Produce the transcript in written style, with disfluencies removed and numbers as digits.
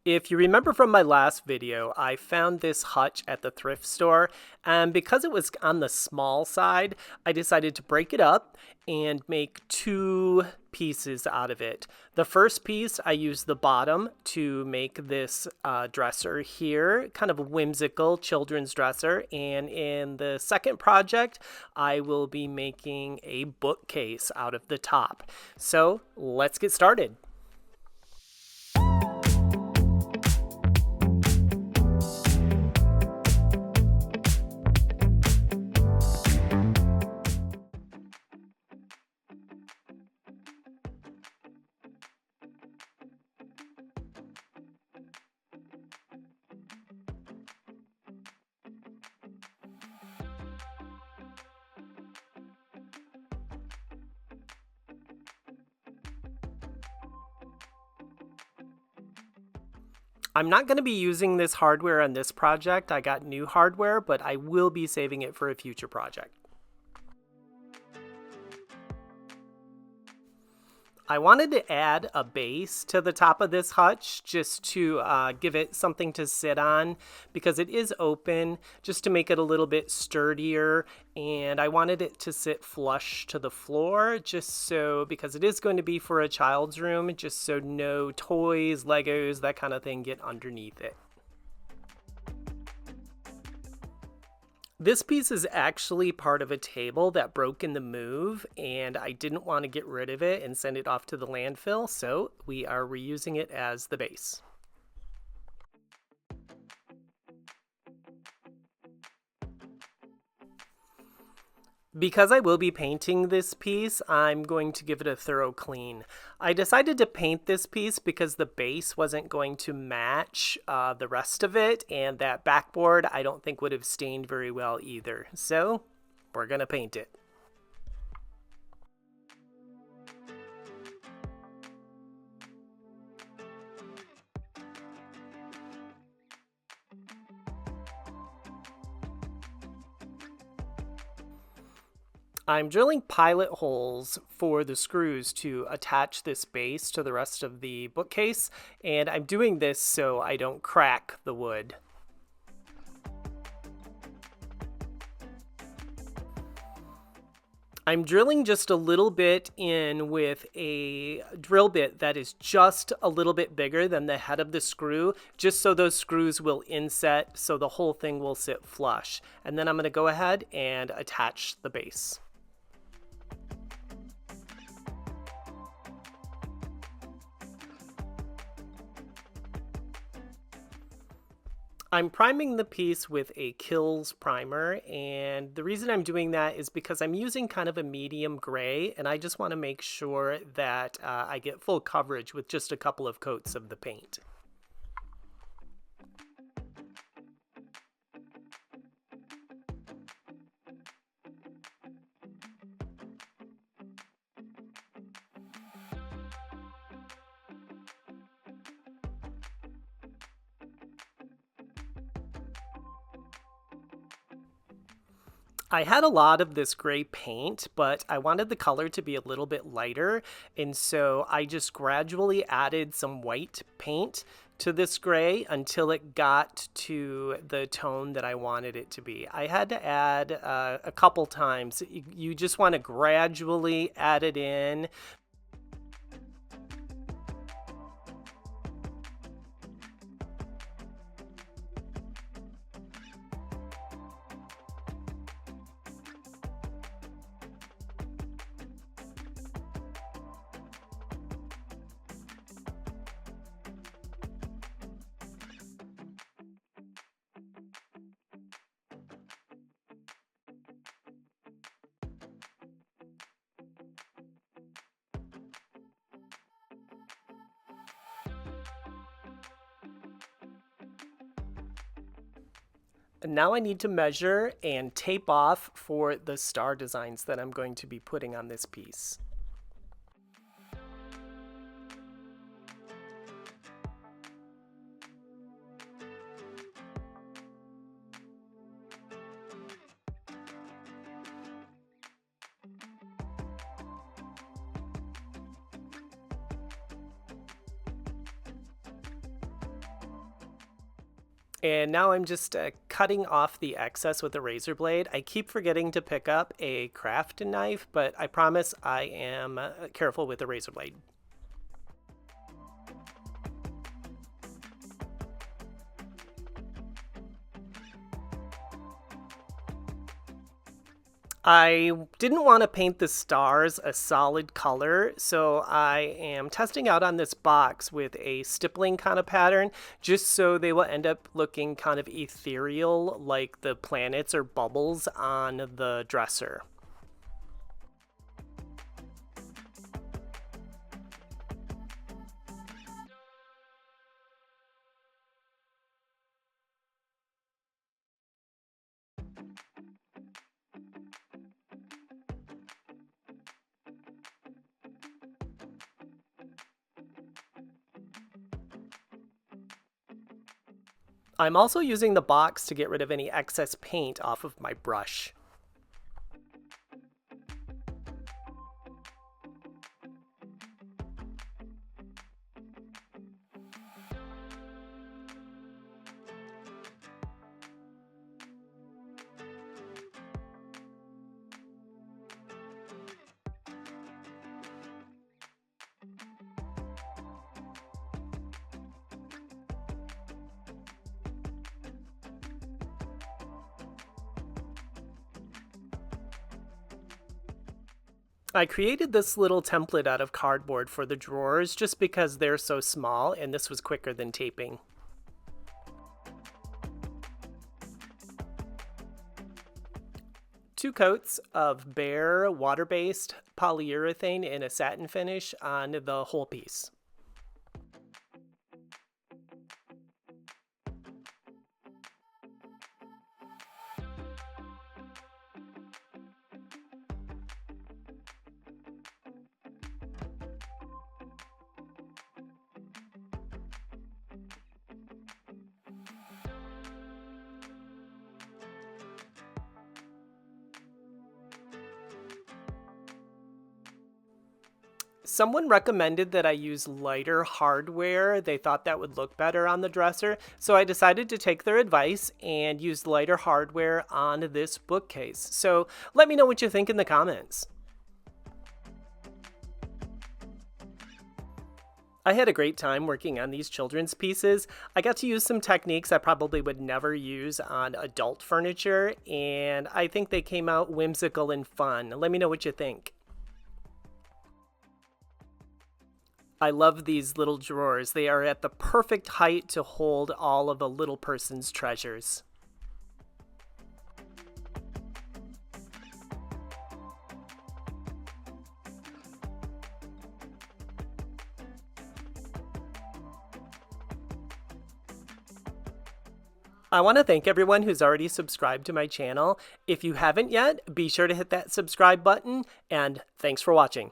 If you remember from my last video, I found this hutch at the thrift store, and because it was on the small side, I decided to break it up and make two pieces out of it. The first piece, I used the bottom to make this dresser here, kind of a whimsical children's dresser, and in the second project, I will be making a bookcase out of the top. So let's get started. I'm not going to be using this hardware on this project. I got new hardware, but I will be saving it for a future project. I wanted to add a base to the top of this hutch just to give it something to sit on because it is open, just to make it a little bit sturdier, and I wanted it to sit flush to the floor just so, because it is going to be for a child's room, just so no toys, Legos, that kind of thing get underneath it. This piece is actually part of a table that broke in the move, and I didn't want to get rid of it and send it off to the landfill, so we are reusing it as the base. Because I will be painting this piece, I'm going to give it a thorough clean. I decided to paint this piece because the base wasn't going to match the rest of it, and that backboard I don't think would have stained very well either. So we're going to paint it. I'm drilling pilot holes for the screws to attach this base to the rest of the bookcase, and I'm doing this so I don't crack the wood. I'm drilling just a little bit in with a drill bit that is just a little bit bigger than the head of the screw, just so those screws will inset so the whole thing will sit flush. And then I'm going to go ahead and attach the base. I'm priming the piece with a Kills primer, and the reason I'm doing that is because I'm using kind of a medium gray, and I just want to make sure that I get full coverage with just a couple of coats of the paint. I had a lot of this gray paint, but I wanted the color to be a little bit lighter, and so I just gradually added some white paint to this gray until it got to the tone that I wanted it to be. I had to add a couple times. You just want to gradually add it in. And now I need to measure and tape off for the star designs that I'm going to be putting on this piece. And now I'm just cutting off the excess with a razor blade. I keep forgetting to pick up a craft knife, but I promise I am careful with the razor blade. I didn't want to paint the stars a solid color, so I am testing out on this box with a stippling kind of pattern, just so they will end up looking kind of ethereal, like the planets or bubbles on the dresser. I'm also using the box to get rid of any excess paint off of my brush. I created this little template out of cardboard for the drawers just because they're so small, and this was quicker than taping. Two coats of bare water-based polyurethane in a satin finish on the whole piece. Someone recommended that I use lighter hardware. They thought that would look better on the dresser, so I decided to take their advice and use lighter hardware on this bookcase. So let me know what you think in the comments. I had a great time working on these children's pieces. I got to use some techniques I probably would never use on adult furniture, and I think they came out whimsical and fun. Let me know what you think. I love these little drawers. They are at the perfect height to hold all of a little person's treasures. I want to thank everyone who's already subscribed to my channel. If you haven't yet, be sure to hit that subscribe button, and thanks for watching.